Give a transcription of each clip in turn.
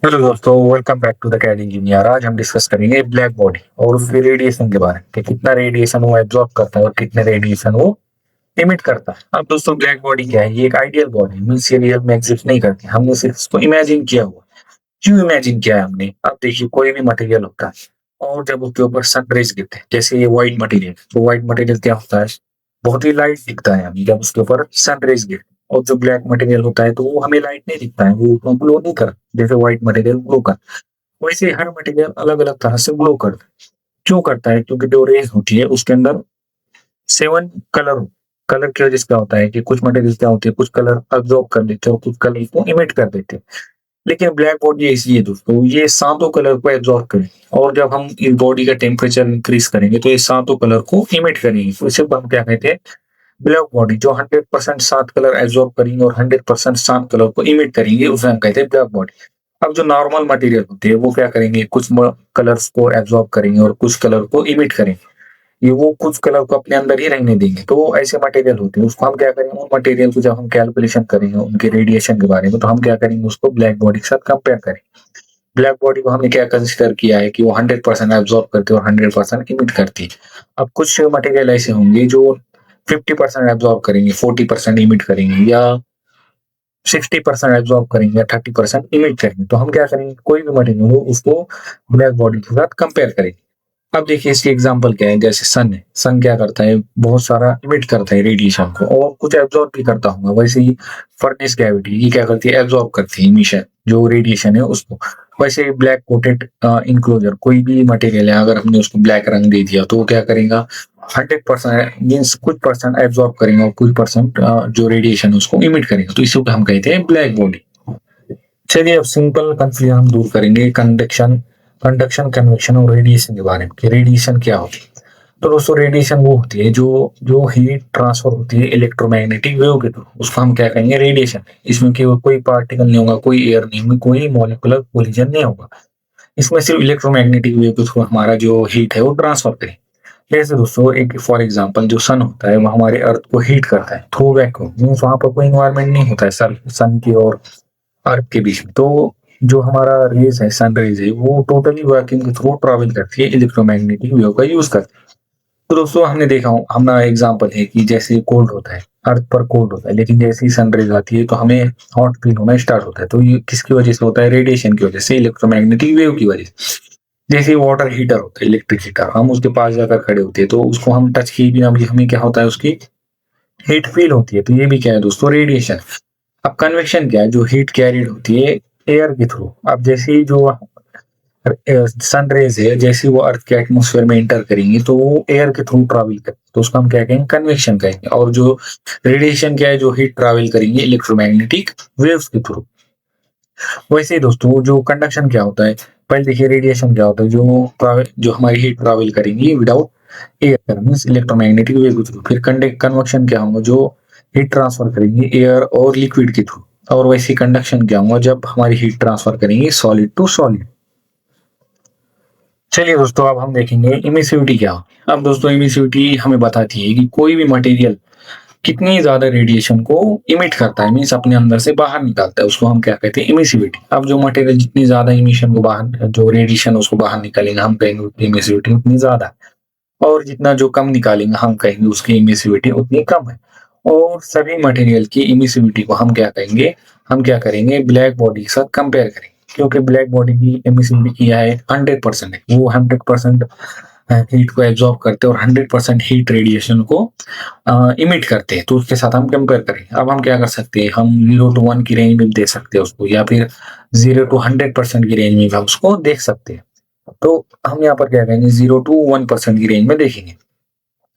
Hello दोस्तों, welcome back to the CAD engineer. आज हम डिस्कस करेंगे ब्लैक बॉडी और उसके रेडिएशन के बारे में कि कितना रेडिएशन वो एब्जॉर्ब करता है और कितने रेडिएशन वो इमिट करता है। अब दोस्तों, ब्लैक बॉडी क्या है? ये एक आइडियल बॉडी मीन्स ये रियल में एग्जिस्ट नहीं करती, हमने सिर्फ इसको इमेजिन किया हुआ। क्यों इमेजिन किया है हमने? अब देखिए, कोई भी मटेरियल होता है और जब उसके ऊपर सन रेज गिरते हैं, जैसे ये व्हाइट मटेरियल, तो व्हाइट मटेरियल क्या होता है? बहुत ही लाइट दिखता है हमें जब उसके ऊपर सन रेज गिरते हैं। और जो ब्लैक मटेरियल होता है तो वो हमें लाइट नहीं दिखता है, वो उतना ग्लो नहीं करता जैसे व्हाइट मटेरियल ग्लो कर। वैसे हर मटेरियल अलग अलग तरह से ग्लो करता है। क्यों करता है? क्योंकि जो रेज होती है उसके अंदर 7 कलर, कलर की वजह से क्या होता है कि कुछ मटेरियल क्या होती है, कुछ कलर अब्जॉर्ब कर लेते हैं और कुछ कलर को इमिट कर देते हैं। लेकिन ब्लैक बॉडी ऐसी है दोस्तों, ये सातों कलर को एब्जॉर्ब करेगी और जब हम इस बॉडी का टेम्परेचर इंक्रीज करेंगे तो ये सातों कलर को इमिट करेंगे। तो इसे हम क्या कहते हैं? Black body. जो 100% सात कलर एब्जॉर्ब करेंगे और 100% सात कलर को इमिट करेंगे उसे हम कहते हैं ब्लैक बॉडी। अब जो नॉर्मल मटेरियल होते हैं वो क्या करेंगे? कुछ कलर्स को एब्जॉर्ब करेंगे और कुछ कलर को इमिट करेंगे। ये वो कुछ कलर को अपने अंदर ही रहने देंगे। तो ऐसे मटेरियल होते हैं, उसको हम क्या करेंगे? उन मटेरियल को जब हम कैलकुलेशन करेंगे उनके रेडिएशन के बारे में, तो हम क्या करेंगे? उसको ब्लैक बॉडी के साथ कंपेयर करेंगे। ब्लैक बॉडी को हमने क्या कंसिडर किया है कि वो 100% एब्जॉर्ब करती है और 100% इमिट करती है। अब कुछ मटेरियल ऐसे होंगे जो 50% एब्जॉर्ब करेंगे, 40% इमिट करेंगे, या 60% एब्जॉर्ब करेंगे या 30% इमिट करेंगे। तो हम क्या करेंगे? कोई भी मटेरियल हो उसको ब्लैक बॉडी के साथ कंपेयर करेंगे। अब देखिए, इसकी एग्जांपल क्या है? जैसे सन है, सन क्या करता है? बहुत सारा इमिट करता है रेडिएशन को और कुछ एब्जॉर्ब भी करता होगा। वैसे ही फर्नेस कैविटी ये क्या करती है? एब्जॉर्ब करती है इमिशन, जो रेडिएशन है उसको। वैसे ही ब्लैक कोटेड इंक्लोजर, कोई भी मटेरियल है अगर हमने उसको ब्लैक रंग दे दिया तो वो क्या करेगा? 100% मीन्स कुछ परसेंट एब्जॉर्ब करेगा और कुछ परसेंट जो रेडिएशन है उसको इमिट करेगा। तो इसी को हम कहते हैं ब्लैक बॉडी। चलिए, अब सिंपल कंफ्यूजन हम दूर करेंगे कंडक्शन कंडक्शन कन्वेक्शन और रेडिएशन के बारे में कि रेडिएशन क्या होती है। तो दोस्तों, रेडिएशन वो होती है जो जो हीट ट्रांसफर होती है इलेक्ट्रोमैग्नेटिक वेव के थ्रू, उसको हम क्या कहेंगे? रेडिएशन। इसमें केवल कोई पार्टिकल नहीं होगा, कोई एयर नहीं होगी, कोई मॉलिक्यूलर कोलिजन नहीं होगा। इसमें सिर्फ इलेक्ट्रोमैग्नेटिक वेव के थ्रू हमारा जो हीट है वो ट्रांसफर करें। जैसे दोस्तों, एक फॉर एग्जांपल जो सन होता है वो हमारे अर्थ को हीट करता है थ्रू वैक्यूम, मीन्स वहां पर कोई इन्वायरमेंट नहीं होता है सन की और अर्थ के बीच में। तो जो हमारा रेज है, सन रेज है, वो टोटली वैक्यूम के थ्रू ट्रैवल करती है, इलेक्ट्रोमैग्नेटिक वेव का यूज करती है। तो दोस्तों, हमने देखा हो, हमारा एग्जांपल है कि जैसे कोल्ड होता है, अर्थ पर कोल्ड होता है, लेकिन जैसे ही सन रेज आती है तो हमें हॉट फील होना स्टार्ट होता है। तो ये किसकी वजह से होता है? रेडिएशन की वजह से, इलेक्ट्रोमैग्नेटिक वेव की वजह से। जैसे वाटर हीटर होता है, इलेक्ट्रिक हीटर, हम उसके पास जाकर खड़े होते हैं तो उसको हम टच किए बिना भी हमें क्या होता है? उसकी हीट फील होती है। तो ये भी क्या है दोस्तों? रेडिएशन। अब कन्वेक्शन क्या है? जो हीट कैरिड होती है एयर के थ्रू। अब जैसे ही जो सन रेज है, जैसे वो अर्थ के एटमोस्फेयर में एंटर करेंगी तो वो एयर के थ्रू ट्रैवल करेंगे, तो उसको हम क्या कहेंगे? कन्वेक्शन कहेंगे। और जो रेडिएशन क्या है? जो हीट ट्रैवल करेंगे इलेक्ट्रोमैग्नेटिक वेव्स के थ्रू। वैसे ही दोस्तों, जो कंडक्शन क्या होता है? पहले देखिए, रेडिएशन क्या होता है? जो हमारी हीट ट्रैवल करेंगी without air, means electromagnetic wave के थ्रू। फिर कन्वेक्शन क्या होगा? जो हीट ट्रांसफर करेंगे एयर और लिक्विड के थ्रू। और वैसे कंडक्शन क्या होगा? जब हमारी हीट ट्रांसफर करेंगे सॉलिड टू सॉलिड। चलिए दोस्तों, अब हम देखेंगे इमिसिविटी क्या होती है। अब दोस्तों, इमिसिविटी हमें बताती है कि कोई भी मटेरियल कितनी ज्यादा रेडिएशन को इमिट करता है, मीन्स अपने अंदर से बाहर निकालता है, उसको हम क्या कहते हैं? इमिसिविटी। अब जो मटेरियल जितनी ज्यादा इमिशन को बाहर, जो रेडिएशन उसको बाहर निकालेंगे, हम कहेंगे उसकी इमिसिविटी उतनी ज्यादा है। और जितना जो कम निकालेंगे हम कहेंगे उसकी इमिसिविटी उतनी कम है। और सभी मटेरियल की इमिसिविटी को हम क्या कहेंगे? हम क्या करेंगे? ब्लैक बॉडी के साथ कंपेयर करेंगे। क्योंकि ब्लैक बॉडी की इमिसिविटी क्या है? 100% है। वो 100% हीट को एब्जॉर्ब करते हैं और 100% हीट रेडिएशन को इमिट करते हैं। तो उसके साथ हम कंपेयर करें। अब हम क्या कर सकते हैं? हम 0 to 1 की रेंज में दे सकते हैं उसको, या फिर 0 to 100% की रेंज में भी हम उसको देख सकते हैं। तो हम यहाँ पर क्या कहेंगे? 0 to 1% की रेंज में देखेंगे।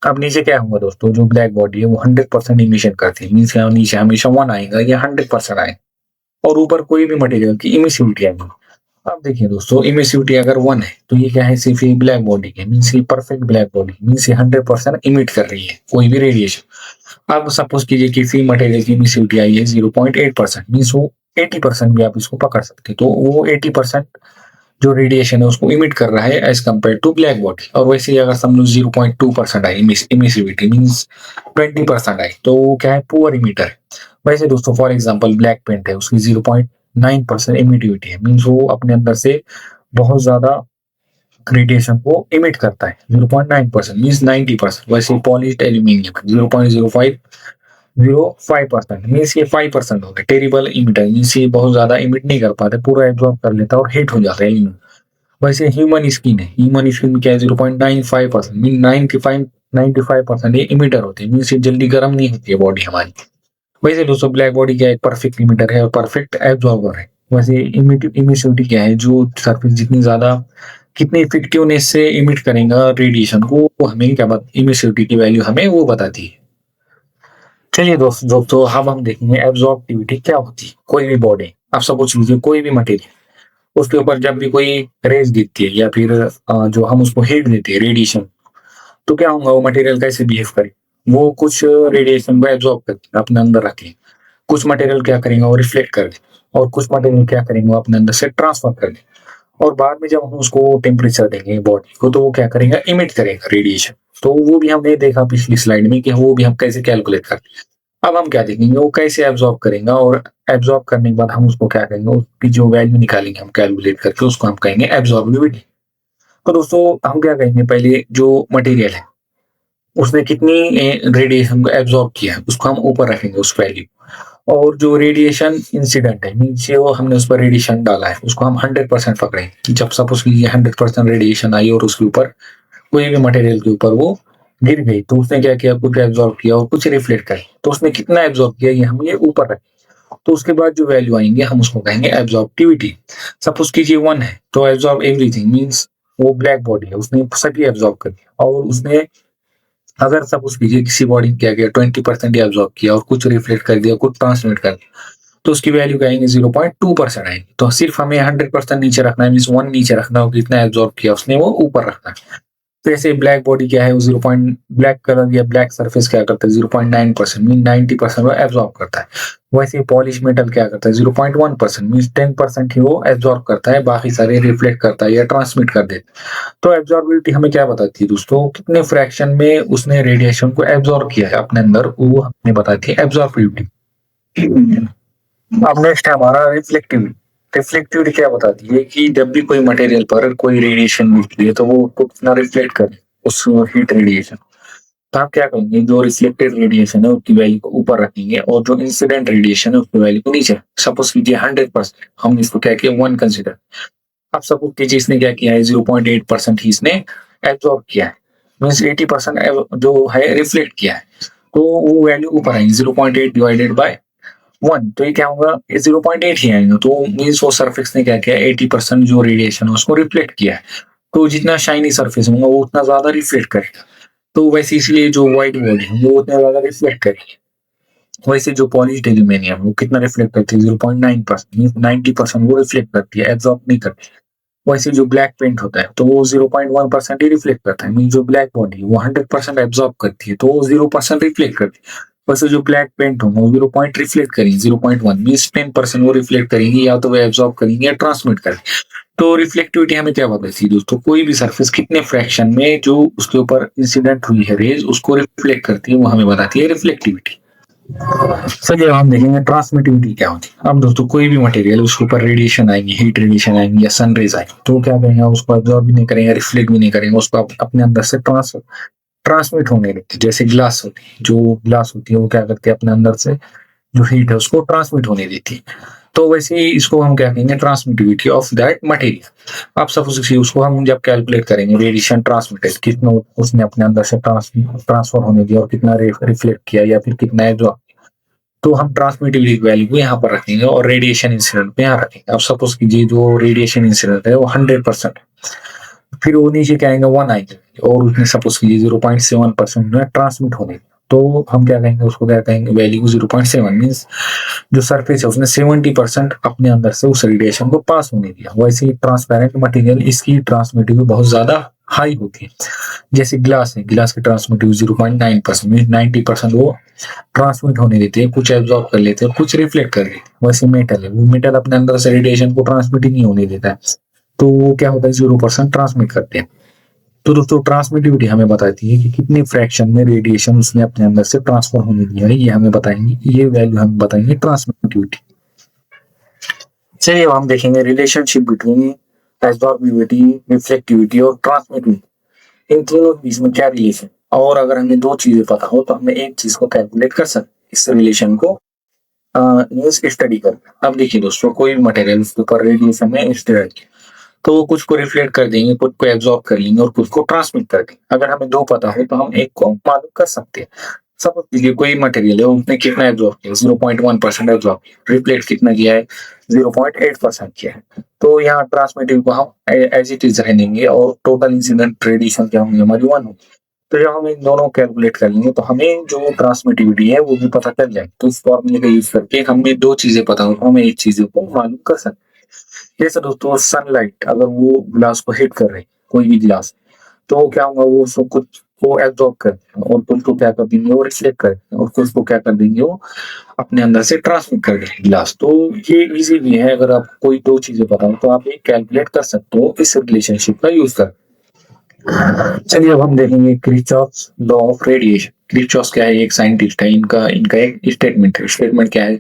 अब नीचे क्या होगा दोस्तों? जो ब्लैक बॉडी है वो 100% इमिशन करती है, मीन्स नीचे हमेशा 1 आएगा या 100% आएगा। और ऊपर कोई भी मटेरियल की इमिसिविटी आएगी। अब देखिए दोस्तों, इमिसिविटी अगर 1 है तो ये क्या है? सिर्फ ये ब्लैक बॉडी है, मीन्स ये परफेक्ट ब्लैक बॉडी, मीन्स ये 100% इमिट कर रही है कोई भी रेडिएशन। अब सपोज कीजिए किसी मटेरियल की इमिसिविटी आई है 0.8%, मीन्स वो 80% भी आप इसको पकड़ सकते हैं। तो वो 80% जो रेडिएशन है उसको इमिट कर रहा है as compared to black body. और वैसे ही अगर समझो 0.2% आई इमिसिविटी, मीन्स 20% आई, तो वो क्या है? पुअर इमिटर है। वैसे दोस्तों, फॉर एग्जांपल ब्लैक पेंट है, उसकी 9% इमिटिविटी है, मीन्स वो अपने अंदर से बहुत ज्यादा रेडिएशन को इमिट करता है। 0.9% मीन्स 90%। वैसे पॉलिश्ड एल्यूमिनियम 0.05% मीन्स ये 5% हो गया। टेरिबल इमिटर मीन्स ये बहुत ज्यादा इमिट नहीं कर पाता, पूरा एब्जॉर्ब कर लेता है और हीट हो जाता है एल्यूमिनियम। वैसे ह्यूमन स्किन है, ह्यूमन स्किन क्या है 0.95% मीन 95% ये इमिटर होते हैं, मीन्स ये जल्दी गर्म नहीं होती है बॉडी हमारी। वैसे दोस्तों ब्लैक बॉडी क्या है, परफेक्ट इमिटर है और परफेक्ट एब्जॉर्बर है। वैसे इमिसिविटी क्या है, जो सरफेस जितनी ज्यादा कितनी इफेक्टिवनेस से इमिट करेगा रेडिएशन को, वो हमें क्या बात इमिसिविटी की वैल्यू हमें वो बताती है। चलिए दोस्तों तो अब हम देखेंगे एब्जॉर्बिविटी क्या होती है। कोई भी बॉडी, आप सपोज लीजिए कोई भी मटेरियल, उसके ऊपर जब भी कोई रेज गिरती है या फिर जो हम उसको हीट देते हैं रेडिएशन, तो क्या होगा वो मटेरियल कैसे बिहेव करे, वो कुछ रेडिएशन को एब्जॉर्ब करके अपने अंदर रखे। कुछ मटेरियल क्या करेंगे वो रिफ्लेक्ट कर दे, और कुछ मटेरियल क्या करेंगे वो अपने अंदर से ट्रांसफर कर दे। और बाद में जब हम उसको टेम्परेचर देंगे बॉडी को, तो वो क्या करेगा इमिट करेगा रेडिएशन। तो वो भी हमने देखा पिछली स्लाइड में कि वो भी हम कैसे कैलकुलेट करते हैं। अब हम क्या देखेंगे वो कैसे एब्जॉर्ब करेगा, और एब्जॉर्ब करने के बाद हम उसको क्या करेंगे, उसकी जो वैल्यू निकालेंगे हम कैलकुलेट करके, उसको हम कहेंगे एब्जॉर्बिलिटी। तो दोस्तों हम क्या कहेंगे, पहले जो मटेरियल है उसने कितनी रेडिएशन को एब्जॉर्ब किया है उसको हम ऊपर रखेंगे उस वैल्यू। और जो रेडिएशन इंसिडेंट है नीचे वो हमने उस पर रेडिएशन डाला है उसको हम 100% पकड़ेंगे। जब सपोज कीजिए 100% रेडिएशन आई और उसके ऊपर कोई भी मटेरियल के ऊपर वो गिर गई, तो उसने क्या किया, कुछ एब्जॉर्ब किया और कुछ रिफ्लेक्ट किया। तो उसने कितना एब्जॉर्ब किया ये हम ये ऊपर रखें। तो उसके बाद जो वैल्यू आएंगे हम उसको कहेंगे एब्जॉर्बिविटी। सपोज कीजिए 1 है तो एब्जॉर्ब एवरीथिंग मीन्स वो ब्लैक बॉडी है उसने सभी एब्जॉर्ब कर दिया। और उसने अगर सपोज कीजिए किसी बॉडी क्या किया 20% एब्जॉर्ब किया और कुछ रिफ्लेक्ट कर दिया, कुछ ट्रांसमिट कर दिया, तो उसकी वैल्यू कहेंगे 0.2% आएगी। तो सिर्फ हमें 100% नीचे रखना है, मीन्स 1 नीचे रखना हो, कितना एब्जॉर्ब किया उसने वो ऊपर रखना है। तो ऐसे ब्लैक बॉडी क्या है वो 0. ब्लैक कलर या ब्लैक सरफेस क्या करता है 0.9% मीन 90% वो एब्जॉर्ब करता है। वैसे पॉलिश मेटल क्या करता है 0.1% मीन 10% ही वो एब्जॉर्ब करता है, बाकी सारे रिफ्लेक्ट करता है या ट्रांसमिट कर देता है। तो एब्जॉर्बिलिटी हमें क्या बताती है दोस्तों, कितने फ्रैक्शन में उसने रेडिएशन को एब्जॉर्ब किया है अपने अंदर, वो हमें बताती है एब्जॉर्बिलिटी। अब नेक्स्ट है हमारा रिफ्लेक्टिविटी। रिफ्लेक्टिविटी क्या बताती है कि जब भी कोई मटेरियल पर कोई रेडिएशन मिलती है तो वो उसको कितना रिफ्लेक्ट करे उस हीट रेडिएशन। तो आप क्या करेंगे, जो रिफ्लेक्टेड रेडिएशन है उसकी वैल्यू को ऊपर रखेंगे और जो इंसिडेंट रेडिएशन है उसकी वैल्यू को नीचे। सपोज कीजिए 100%, हम इसको क्या किया 1 कंसिडर। अब सपोज कीजिए इसने क्या किया है 0.8% ही इसने एब्जॉर्ब किया है, मीन्स 80% जो है रिफ्लेक्ट किया है। तो वो वैल्यू ऊपर आएगी 0.8 डिवाइडेड बाय 1, तो ये क्या होगा 0.8 ही आएगा। तो मीन्स वो सरफेस ने क्या किया 80% जो रेडिएशन है उसको रिफ्लेक्ट किया है। तो जितना शाइनी सरफेस होगा वो उतना ज्यादा रिफ्लेक्ट करेगा। तो वैसे इसलिए जो व्हाइट बॉडी है वो उतना ज्यादा रिफ्लेक्ट करेगी। वैसे जो पॉलिश्ड एल्यूमिनियम वो कितना रिफ्लेक्ट करती है 0.9%, 90% वो रिफ्लेक्ट करती है, एब्जॉर्ब नहीं करती। वैसे जो ब्लैक पेंट होता है तो वो 0.1% ही रिफ्लेक्ट करता है, मीन जो ब्लैक बॉडी वो 100% एब्जॉर्ब करती है तो वो 0% रिफ्लेक्ट करती है। वैसे जो ब्लैक पेंट होगा वो 0. रिफ्लेक्ट करेंगे 0.1 मीन्स 10% वो रिफ्लेक्ट करेंगे, या तो वो एब्जॉर्ब करेंगे या ट्रांसमिट करेंगे। तो रिफ्लेक्टिविटी हमें क्या बताती है दोस्तों, कोई भी सरफेस कितने फ्रैक्शन में जो उसके ऊपर इंसिडेंट हुई है रेज उसको रिफ्लेक्ट करती है, वो हमें बताती है रिफ्लेक्टिविटी। चलिए अब हम देखेंगे ट्रांसमिटिविटी क्या होती है। अब दोस्तों कोई भी मटेरियल उसके ऊपर रेडिएशन आएंगे, हीट रेडिएशन आएंगे या सन रेज आएंगे, तो क्या करेंगे उसको एब्जॉर्ब भी नहीं करेंगे, रिफ्लेक्ट भी नहीं करेंगे, उसको अपने अंदर से ट्रांसमिट होने लगती है। जैसे ग्लास होती है, जो ग्लास होती है वो क्या करती है अपने अंदर से जो हीट है उसको ट्रांसमिट होने देती है। तो वैसे ही इसको हम क्या कहेंगे ट्रांसमिटिविटी ऑफ दैट मटेरियल। आप सपोज उसको हम जब कैलकुलेट करेंगे रेडिएशन ट्रांसमिटेड कितना उसने अपने अंदर से ट्रांसफर होने दिया और कितना रिफ्लेक्ट किया या फिर कितना एब्जॉर्ब, तो हम ट्रांसमिटिविटी वैल्यू को यहाँ पर रखेंगे और रेडिएशन इंसिडेंट पे यहाँ रखेंगे। अब सपोज कीजिए जो रेडिएशन इंसिडेंट है वो 100%, फिर वो नीचे क्या आएंगे 1 आएंगे, और उसमें सपोज कीजिए 0.7% में ट्रांसमिट होने, तो हम क्या कहेंगे उसको क्या कहेंगे वैल्यू 0.7 मीन्स जो सरफेस है उसने 70% अपने अंदर से उस रेडिएशन को पास होने दिया। वैसे ही ट्रांसपेरेंट मटेरियल इसकी ट्रांसमिटिविटी बहुत ज्यादा हाई होती है। जैसे ग्लास है, ग्लास की ट्रांसमिटिविटी 0.9% मीन 90% वो ट्रांसमिट होने देते हैं, कुछ एब्जॉर्ब कर लेते हैं, कुछ रिफ्लेक्ट कर लेते हैं। वैसे मेटल है, वो मेटल अपने अंदर से रेडिएशन को ट्रांसमिट ही नहीं होने देता है, तो वो क्या होता है 0% ट्रांसमिट करते हैं। तो दोस्तों ट्रांसमिटिविटी हमें बताती है कि कितने फ्रैक्शन में रेडिएशन उसने अपने अंदर से ट्रांसफर होने दिया है, ये हमें बताएंगे, ये वैल्यू हमें बताएंगे ट्रांसमिटिविटी। चलिए अब हम देखेंगे रिलेशनशिप बिटवीन एब्जॉर्बिविटी, रिफ्लेक्टिविटी और ट्रांसमिटिविटी। इन तीनों के बीच में क्या रिलेशन, और अगर हमें दो चीजें पता हो तो हमें एक चीज को कैलकुलेट कर सकते हैं इस रिलेशन को न्यूज स्टडी कर। अब देखिए दोस्तों, कोई भी मटेरियल उसके ऊपर रेडिएशन में स्टडी, तो वो कुछ को रिफ्लेक्ट कर देंगे, कुछ को एब्जॉर्ब कर लेंगे और कुछ को ट्रांसमिट कर देंगे। अगर हमें दो पता हो तो हम एक को मालूम कर सकते हैं। सपोज कीजिए कोई मटेरियल है, उसने कितना एब्जॉर्ब किया, 0.1% एब्जॉर्ब किया, रिफ्लेक्ट कितना किया है, 0.8% किया है। तो यहाँ ट्रांसमिटिव को हम एज इट इज रहने देंगे और टोटल इंसिडेंट रेडिएशन क्या होंगे हमारी 1 होगी। तो जब हम इन दोनों कैलकुलेट कर लेंगे तो हमें जो ट्रांसमिटिविटी है वो भी पता चल जाएगी। तो इस फॉर्मूले का यूज करके हमें दो चीजें पता हो तो हमें एक चीजों को मालूम कर सकते हैं। जैसे दोस्तों सनलाइट अगर वो ग्लास को हिट कर रही, कोई भी ग्लास, तो क्या होगा, वो सब कुछ को एब्जॉर्ब कर देंगे और कुछ को क्या कर देंगे वो रिफ्लेक्ट कर देंगे और कुछ को क्या कर देंगे वो अपने अंदर से ट्रांसमिट कर देंगे ग्लास। तो ये इजी भी है, अगर आपको कोई दो चीजें पता हो तो आप ये कैलकुलेट कर सकते हो इस रिलेशनशिप का यूज कर। चलिए अब हम देखेंगे Kirchhoff's law of radiation. Kirchhoff क्या है, एक साइंटिस्ट है, इनका इनका एक स्टेटमेंट है। स्टेटमेंट क्या है,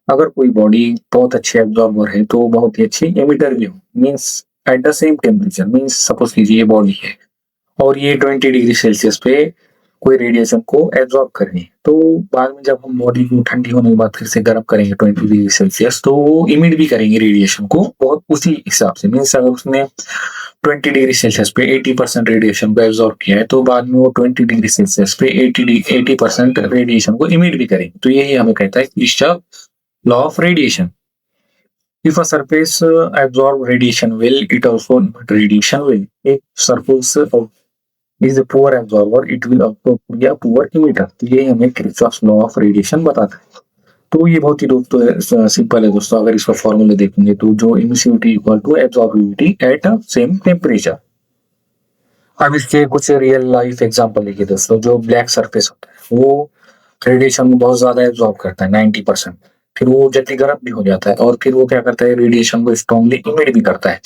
अगर कोई बॉडी बहुत अच्छी एब्जॉर्बर है तो बहुत ही अच्छी एमिटर भी हो, means at the same temperature. Means suppose कीजिए ये बॉडी है और ये 20 डिग्री सेल्सियस पे कोई रेडिएशन को एब्जॉर्ब कर रही है, तो बाद में जब हम बॉडी को ठंडी होने के बाद फिर से गर्म करेंगे 20 डिग्री सेल्सियस, तो वो इमिट भी करेंगे रेडिएशन को बहुत उसी हिसाब से। मीन्स अगर उसने 20 डिग्री सेल्सियस पे 80% रेडिएशन को एब्जॉर्ब किया है तो बाद में वो 20 डिग्री सेल्सियस पे 80% रेडिएशन को इमिट भी करेंगे। तो यही हमें कहता है Kirchhoff law of radiation. If a surface absorb radiation well, it also emit radiation well. एक surface is a poor absorber, it will also be a poor emitter. तो ये हमें किरचॉफ लॉ ऑफ रेडिएशन बताता है। तो ये बहुत ही दोस्तों सिंपल है दोस्तों, अगर इसका फॉर्मूला देखेंगे तो जो emissivity equal to absorptivity at same temperature. अब इसके कुछ रियल लाइफ एग्जांपल देखिए दोस्तों, जो ब्लैक सरफेस होता है वो रेडिएशन को बहुत ज्यादा एब्जॉर्ब करता है 90%, फिर वो जल्दी गर्म भी हो जाता है और फिर वो क्या करता है रेडिएशन को स्ट्रांगली इमिट भी करता है।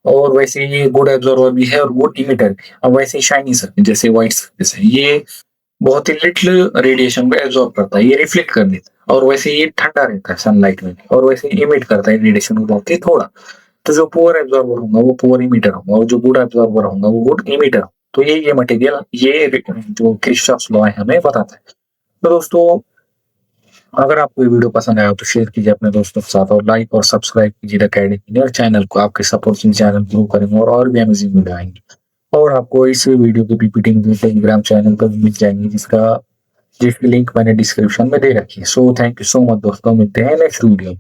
और वैसे ये गुड एब्जॉर्बर भी है और गुड इमिटर भी। अब वैसे ही शाइनी सरफेस जैसे व्हाइट सरफेस है, ये बहुत ही लिटिल रेडिएशन को एब्जॉर्ब करता है, ये रिफ्लेक्ट कर देता है। और वैसे ये ठंडा रहता है सनलाइट में और वैसे इमिट करता है रेडिएशन को बहुत ही थोड़ा। तो जो पुअर एब्जॉर्बर होगा वो पुअर इमिटर होगा और जो गुड एब्जॉर्बर होगा वो गुड इमिटर। तो ये मटेरियल ये जो किरचॉफ लॉ है हमें बताता है। तो दोस्तों अगर आपको ये वीडियो पसंद आया हो तो शेयर कीजिए अपने दोस्तों के साथ और लाइक और सब्सक्राइब कीजिए द अकेडमी और चैनल को। आपके सपोर्ट से चैनल ग्रो करेंगे और भी अमेजिंग वीडियो आएंगे। और आपको इस वीडियो की पीपीटी टेलीग्राम चैनल पर मिल जाएंगे जिसकी लिंक मैंने डिस्क्रिप्शन में दे रखी है। So thank you so much दोस्तों, मिलते हैं नेक्स्ट वीडियो।